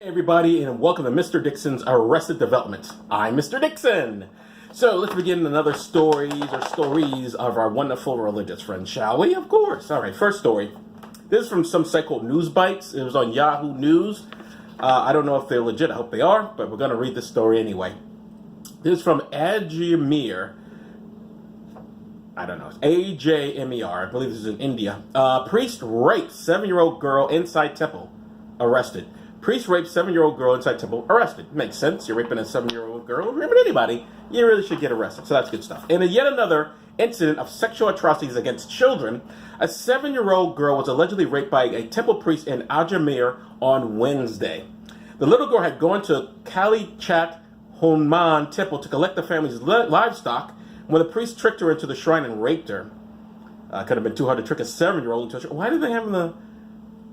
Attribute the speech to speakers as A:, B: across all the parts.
A: Everybody, and welcome to Mr. Dixon's Arrested Development. I'm Mr. Dixon. So let's begin another stories of our wonderful religious friends, shall we? Of course. All right, first story. This is from some site called News Bites. It was on Yahoo News. I don't know if they're legit. I hope they are, but we're going to read this story anyway. This is from Ajmer. I don't know. It's Ajmer. I believe this is in India. Priest rapes 7-year-old girl inside temple. Arrested. Priest raped 7-year-old girl inside temple, arrested. Makes sense. You're raping a 7-year-old girl. You're raping anybody. You really should get arrested. So that's good stuff. In yet another incident of sexual atrocities against children, a 7-year-old girl was allegedly raped by a temple priest in Ajmer on Wednesday. The little girl had gone to Kali Chat Hanuman temple to collect the family's livestock when the priest tricked her into the shrine and raped her. Could have been too hard to trick a 7-year-old into a shrine. Why did they have a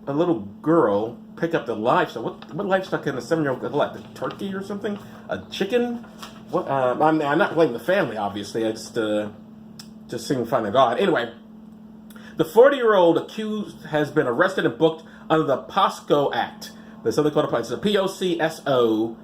A: little girl pick up the livestock? What livestock can a 7-year-old collect? A turkey or something? A chicken? What? I'm not blaming the family, obviously. I just seem to find a God. Anyway, the 40-year-old accused has been arrested and booked under the POSCO Act. There's something called it's a POCSO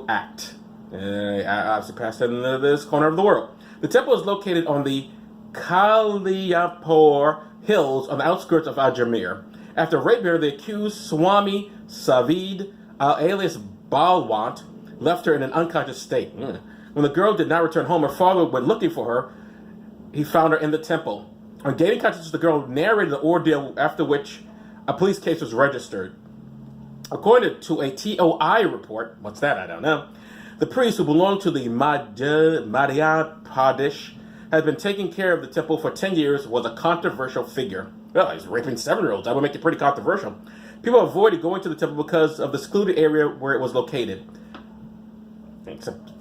A: Act. Obviously passed in this corner of the world. The temple is located on the Kaliapur Hills on the outskirts of Ajmer. After raping her, the accused Swami Savid, alias Balwant, left her in an unconscious state. When the girl did not return home, her father went looking for her. He found her in the temple. On gaining consciousness, the girl narrated the ordeal, after which a police case was registered. According to a TOI report, what's that? I don't know. The priest, who belonged to the Madhya Pradesh, had been taking care of the temple for 10 years, was a controversial figure. Well, he's raping 7-year-olds. That would make it pretty controversial. People avoided going to the temple because of the secluded area where it was located. Except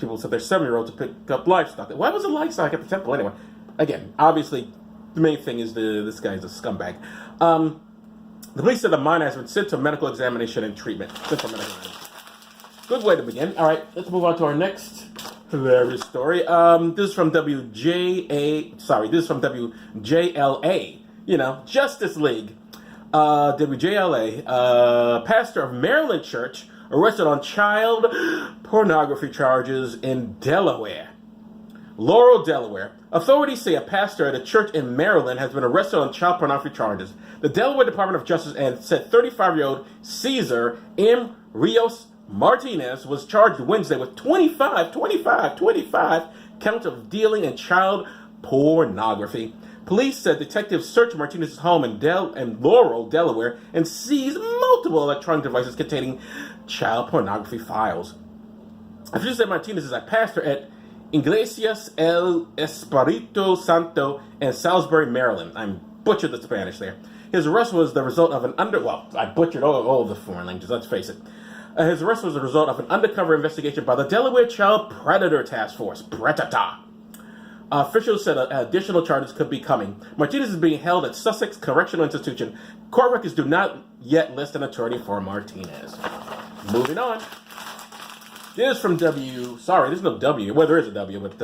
A: people said they're 7-year-olds to pick up livestock. Why was the livestock at the temple anyway? Again, obviously, the main thing is this guy's a scumbag. The police said the minor has been sent to medical examination and treatment. Good way to begin. All right, let's move on to our next hilarious story. This is from WJLA. You know, Justice League. WJLA. Pastor of Maryland Church arrested on child pornography charges in Delaware. Laurel, Delaware. Authorities say a pastor at a church in Maryland has been arrested on child pornography charges. The Delaware Department of Justice said 35-year-old Cesar M. Rios Martinez was charged Wednesday with 25 counts of dealing in child pornography. Police said detectives searched Martinez's home in Laurel, Delaware, and seized multiple electronic devices containing child pornography files. Officials said Martinez is a pastor at Iglesias El Espiritu Santo in Salisbury, Maryland. I butchered the Spanish there. His arrest was the result of I butchered all the foreign languages, let's face it. His arrest was the result of an undercover investigation by the Delaware Child Predator Task Force, PREDATA. Officials said additional charges could be coming. Martinez is being held at Sussex Correctional Institution. Court records do not yet list an attorney for Martinez. Moving on. This is from there's no W. Well, there is a W, but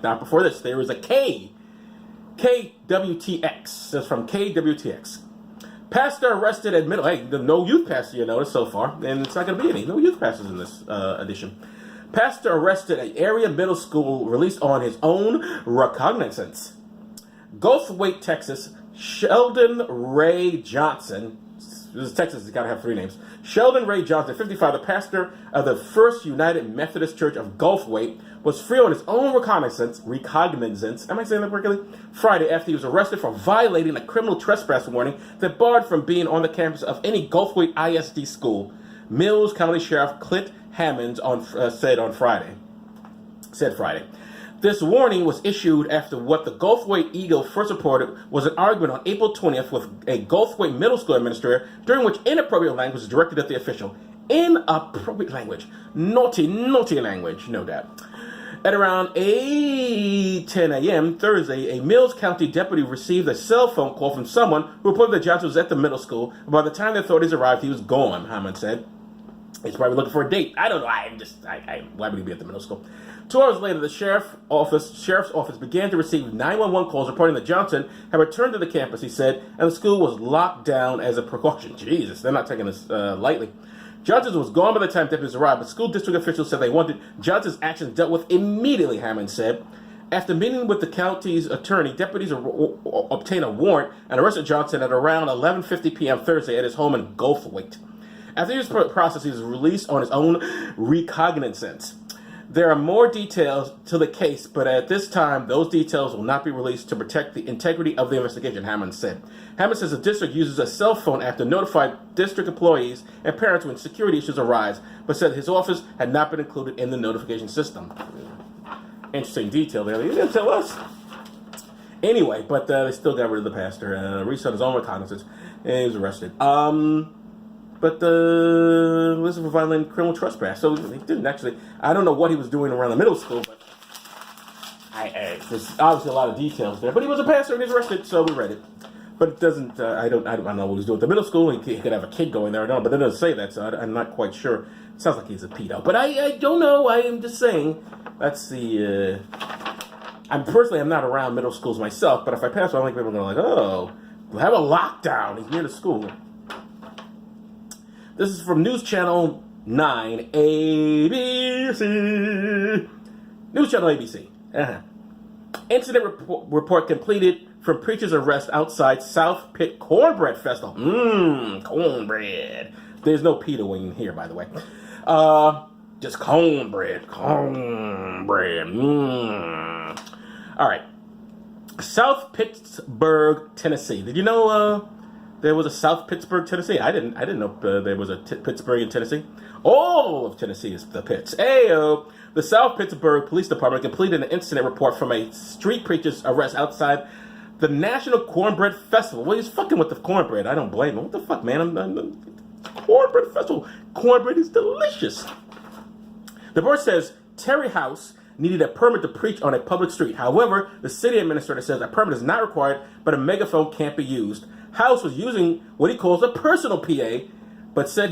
A: not before this. There is a K. KWTX. That's from KWTX. Pastor arrested at middle. Hey, no youth pastor you notice so far, and it's not going to be any. No youth pastors in this edition. Pastor arrested at area middle school, released on his own recognizance. Gulfweight, Texas. Sheldon Ray Johnson. This is Texas. It's got to have 3 names. Sheldon Ray Johnson, 55, the pastor of the First United Methodist Church of Gulfweight, was free on his own recognizance, am I saying that correctly? Friday, after he was arrested for violating a criminal trespass warning that barred from being on the campus of any Gulfweight ISD school. Mills County Sheriff Clint Hammonds said Friday. This warning was issued after what the Gulfweight Eagle first reported was an argument on April 20th with a Gulfweight middle school administrator, during which inappropriate language was directed at the official. Inappropriate language. Naughty language, no doubt. At around 8:10 a.m. Thursday, a Mills County deputy received a cell phone call from someone who reported that Johnson was at the middle school. By the time the authorities arrived, he was gone, Hammond said. He's probably looking for a date. I don't know. Why would he be at the middle school? 2 hours later, the sheriff's office began to receive 911 calls reporting that Johnson had returned to the campus, he said, and the school was locked down as a precaution. Jesus, they're not taking this lightly. Johnson was gone by the time deputies arrived, but school district officials said they wanted Johnson's actions dealt with immediately, Hammond said. After meeting with the county's attorney, deputies obtained a warrant and arrested Johnson at around 11:50 p.m. Thursday at his home in Goldthwaite. After this process, he was released on his own recognizance. There are more details to the case, but at this time, those details will not be released to protect the integrity of the investigation, Hammond said. Hammond says the district uses a cell phone app to notify district employees and parents when security issues arise, but said his office had not been included in the notification system. Interesting detail there. They didn't tell us. Anyway, but they still got rid of the pastor. Released on his own recognizance, and he was arrested. But this is for violating criminal trespass. So he didn't actually. I don't know what he was doing around the middle school, but there's obviously a lot of details there. But he was a pastor and he's arrested, so we read it. But it doesn't. I don't know what he was doing at the middle school. He could have a kid going there. I don't know, but it doesn't say that, so I'm not quite sure. It sounds like he's a pedo, but I don't know. I am just saying. That's the. I'm not around middle schools myself, but if I pass, I think people are going to like, oh, we'll have a lockdown. He's near the school. This is from News Channel 9, ABC. News Channel ABC. Incident report completed from preacher's arrest outside South Pitt Cornbread Festival. Cornbread. There's no pedoing here, by the way. Just cornbread. Cornbread. All right. South Pittsburgh, Tennessee. Did you know there was a South Pittsburgh, Tennessee? I didn't know there was a Pittsburgh in Tennessee. All of Tennessee is the Pitts. Ayo. The South Pittsburgh Police Department completed an incident report from a street preacher's arrest outside the National Cornbread Festival. Well, he's fucking with the cornbread. I don't blame him. What the fuck, man? Cornbread Festival. Cornbread is delicious. The report says Terry House needed a permit to preach on a public street. However, the city administrator says a permit is not required, but a megaphone can't be used. House was using what he calls a personal PA, but it said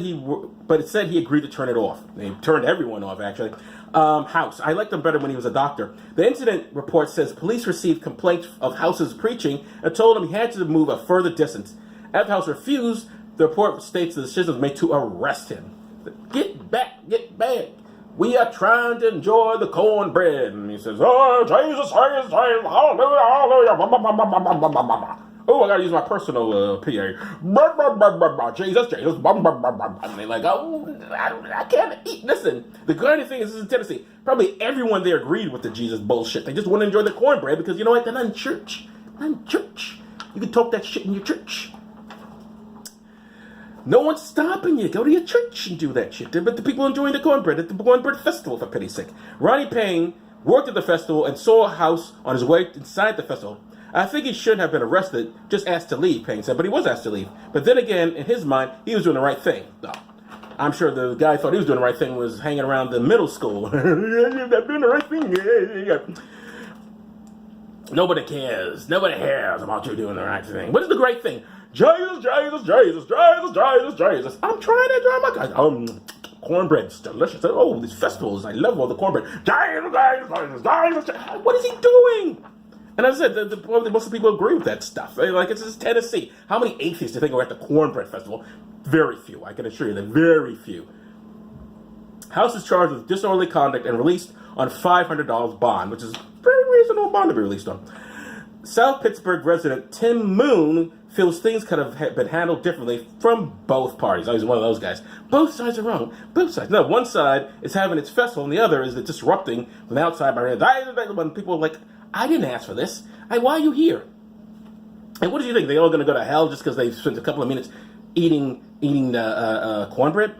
A: he agreed to turn it off. They turned everyone off, actually. House. I liked him better when he was a doctor. The incident report says police received complaints of House's preaching and told him he had to move a further distance. After House refused, the report states the decision was made to arrest him. Get back. We are trying to enjoy the cornbread. And he says, oh, Jesus, hallelujah, hallelujah. Oh, I got to use my personal PA. Jesus. And they're like, oh, I can't eat. Listen, the funny thing is, this is Tennessee. Probably everyone there agreed with the Jesus bullshit. They just want to enjoy the cornbread because, you know what, they're not in church. Not in church. You can talk that shit in your church. No one's stopping you. Go to your church and do that shit. But the people enjoying the cornbread at the Cornbread Festival, for pity's sake. Ronnie Payne worked at the festival and saw a House on his way inside the festival. I think he shouldn't have been arrested, just asked to leave, Payne said, but he was asked to leave. But then again, in his mind, he was doing the right thing. No. I'm sure the guy thought he was doing the right thing was hanging around the middle school. I'm doing the right thing. Nobody cares. Nobody cares about you doing the right thing. What is the great thing? Jesus. I'm trying to enjoy my guys. Cornbread's delicious. Oh, these festivals. I love all the cornbread. Jesus. What is he doing? And as I said, most of the people agree with that stuff. Like, it's just Tennessee. How many atheists do you think are at the Cornbread Festival? Very few. I can assure you that very few. House is charged with disorderly conduct and released on $500 bond, which is a very reasonable bond to be released on. South Pittsburgh resident Tim Moon feels things could have been handled differently from both parties. He's one of those guys. Both sides are wrong. Both sides. No, one side is having its festival, and the other is disrupting from the outside by when people are like, I didn't ask for this. Why are you here? And what do you think? They're all going to go to hell just because they spent a couple of minutes eating cornbread?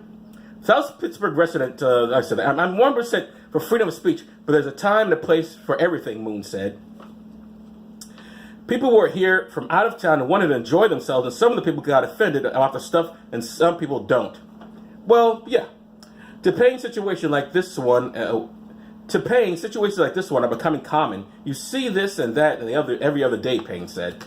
A: South Pittsburgh resident, I said, I'm 1% for freedom of speech, but there's a time and a place for everything, Moon said. People were here from out of town and wanted to enjoy themselves, and some of the people got offended about the stuff, and some people don't. Well, yeah. Situations like this one are becoming common. You see this and that and every other day, Payne said.